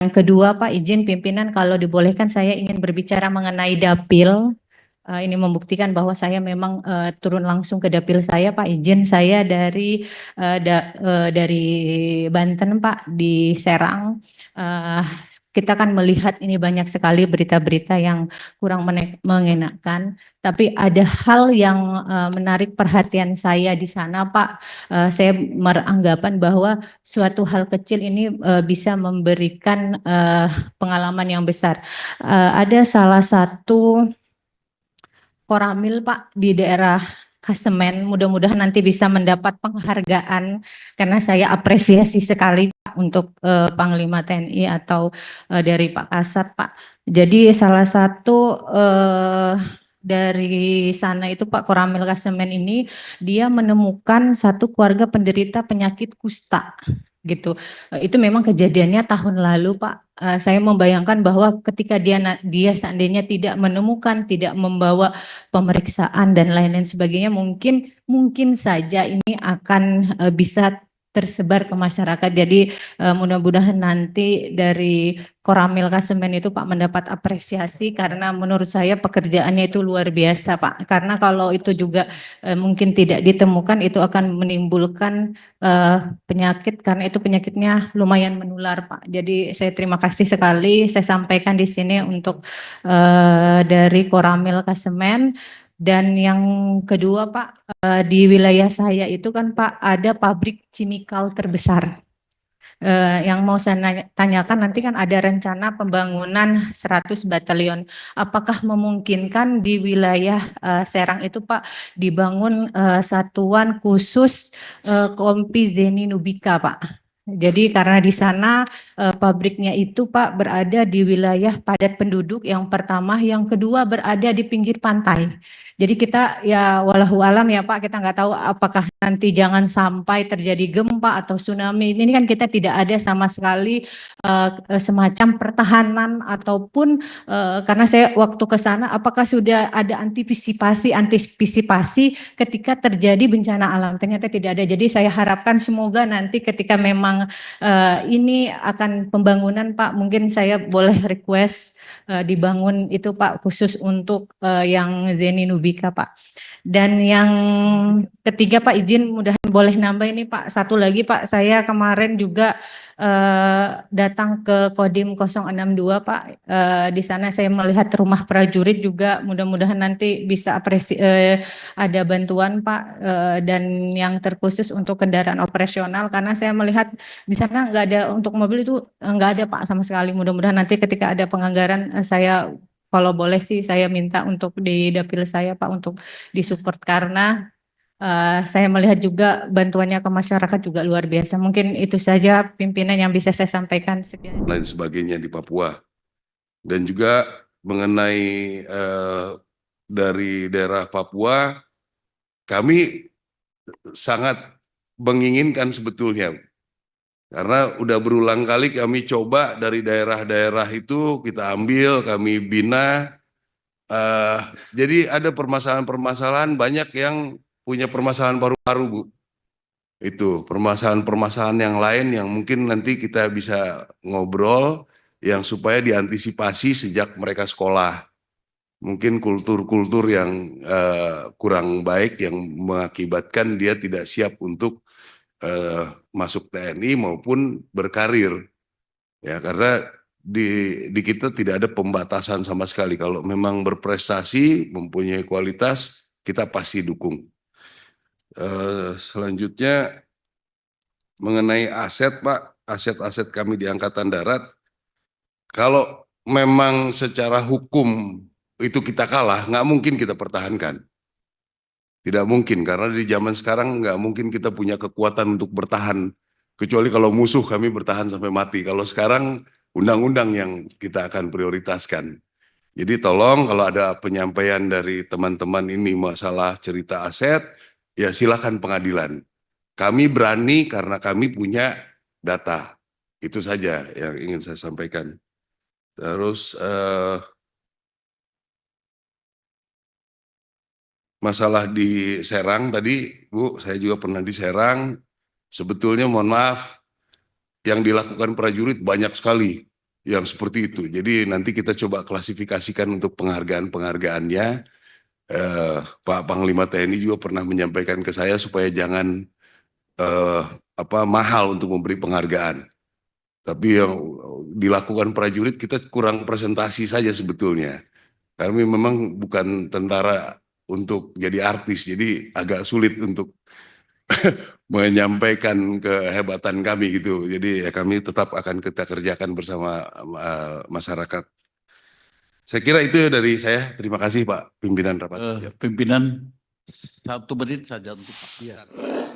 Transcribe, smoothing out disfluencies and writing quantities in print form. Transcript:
Yang kedua, Pak, izin pimpinan kalau dibolehkan saya ingin berbicara mengenai dapil. Ini membuktikan bahwa saya memang turun langsung ke dapil saya, Pak. Izin saya dari Banten, Pak, di Serang. Eh, kita kan melihat ini banyak sekali berita-berita yang kurang mengenakan. Tapi ada hal yang menarik perhatian saya di sana, Pak. Saya beranggapan bahwa suatu hal kecil ini bisa memberikan pengalaman yang besar. Ada salah satu Koramil, Pak, di daerah Kasemen, mudah-mudahan nanti bisa mendapat penghargaan karena saya apresiasi sekali Pak untuk Panglima TNI atau dari Pak Kasat, Pak. Jadi salah satu dari sana itu Pak Koramil Kasemen ini dia menemukan satu keluarga penderita penyakit kusta gitu. Itu memang kejadiannya tahun lalu, Pak. Saya membayangkan bahwa ketika dia seandainya tidak menemukan, tidak membawa pemeriksaan dan lain-lain sebagainya, mungkin saja ini akan bisa tersebar ke masyarakat. Jadi mudah-mudahan nanti dari Koramil Kasemen itu Pak mendapat apresiasi karena menurut saya pekerjaannya itu luar biasa, Pak. Karena kalau itu juga mungkin tidak ditemukan, itu akan menimbulkan penyakit karena itu penyakitnya lumayan menular, Pak. Jadi saya terima kasih sekali. Saya sampaikan di sini untuk dari Koramil Kasemen. Dan yang kedua, Pak, di wilayah saya itu kan Pak ada pabrik kimikal terbesar. Yang mau saya tanyakan nanti kan ada rencana pembangunan 100 batalion. Apakah memungkinkan di wilayah Serang itu Pak dibangun satuan khusus Kompi Zeni Nubika, Pak? Jadi karena di sana pabriknya itu Pak berada di wilayah padat penduduk yang pertama, yang kedua berada di pinggir pantai. Jadi kita ya walau alam ya Pak, kita nggak tahu apakah nanti jangan sampai terjadi gempa atau tsunami. Ini kan kita tidak ada sama sekali semacam pertahanan ataupun karena saya waktu ke sana apakah sudah ada antisipasi ketika terjadi bencana alam. Ternyata tidak ada. Jadi saya harapkan semoga nanti ketika memang ini akan pembangunan Pak, mungkin saya boleh request dibangun itu Pak khusus untuk yang Zeni Nubika, Pak. Dan yang ketiga Pak izin mudah boleh nambah ini Pak. Satu lagi Pak, saya kemarin juga datang ke Kodim 062 Pak. Di sana saya melihat rumah prajurit juga, mudah-mudahan nanti bisa ada bantuan Pak, dan yang terkhusus untuk kendaraan operasional karena saya melihat di sana nggak ada untuk mobil itu nggak ada Pak sama sekali. Mudah-mudahan nanti ketika ada penganggaran saya kalau boleh sih saya minta untuk di dapil saya Pak untuk disupport karena saya melihat juga bantuannya ke masyarakat juga luar biasa. Mungkin itu saja pimpinan yang bisa saya sampaikan. Sekian. Lain sebagainya di Papua. Dan juga mengenai dari daerah Papua, kami sangat menginginkan sebetulnya. Karena udah berulang kali kami coba dari daerah-daerah itu kita ambil, kami bina. Jadi ada permasalahan-permasalahan banyak yang punya permasalahan paru-paru, Bu. Itu permasalahan-permasalahan yang lain yang mungkin nanti kita bisa ngobrol yang supaya diantisipasi sejak mereka sekolah. Mungkin kultur-kultur yang kurang baik yang mengakibatkan dia tidak siap untuk masuk TNI maupun berkarir. Ya, karena di kita tidak ada pembatasan sama sekali. Kalau memang berprestasi, mempunyai kualitas, kita pasti dukung. Selanjutnya mengenai aset, Pak, aset-aset kami di Angkatan Darat, kalau memang secara hukum itu kita kalah, nggak mungkin kita pertahankan. Tidak mungkin, karena di zaman sekarang nggak mungkin kita punya kekuatan untuk bertahan. Kecuali kalau musuh kami bertahan sampai mati. Kalau sekarang undang-undang yang kita akan prioritaskan. Jadi tolong kalau ada penyampaian dari teman-teman ini masalah cerita aset, ya silakan pengadilan. Kami berani karena kami punya data. Itu saja yang ingin saya sampaikan. Terus masalah di Serang tadi, Bu, saya juga pernah di Serang. Sebetulnya mohon maaf, yang dilakukan prajurit banyak sekali. yang seperti itu. Jadi nanti kita coba klasifikasikan untuk penghargaan-penghargaannya. Pak Panglima TNI juga pernah menyampaikan ke saya supaya jangan mahal untuk memberi penghargaan. Tapi yang dilakukan prajurit kita kurang presentasi saja sebetulnya. Kami memang bukan tentara untuk jadi artis, jadi agak sulit untuk menyampaikan kehebatan kami gitu. Jadi ya kami tetap akan kita kerjakan bersama masyarakat. Saya kira itu dari saya. Terima kasih Pak Pimpinan Rapat. Pimpinan 1 menit saja untuk Pak.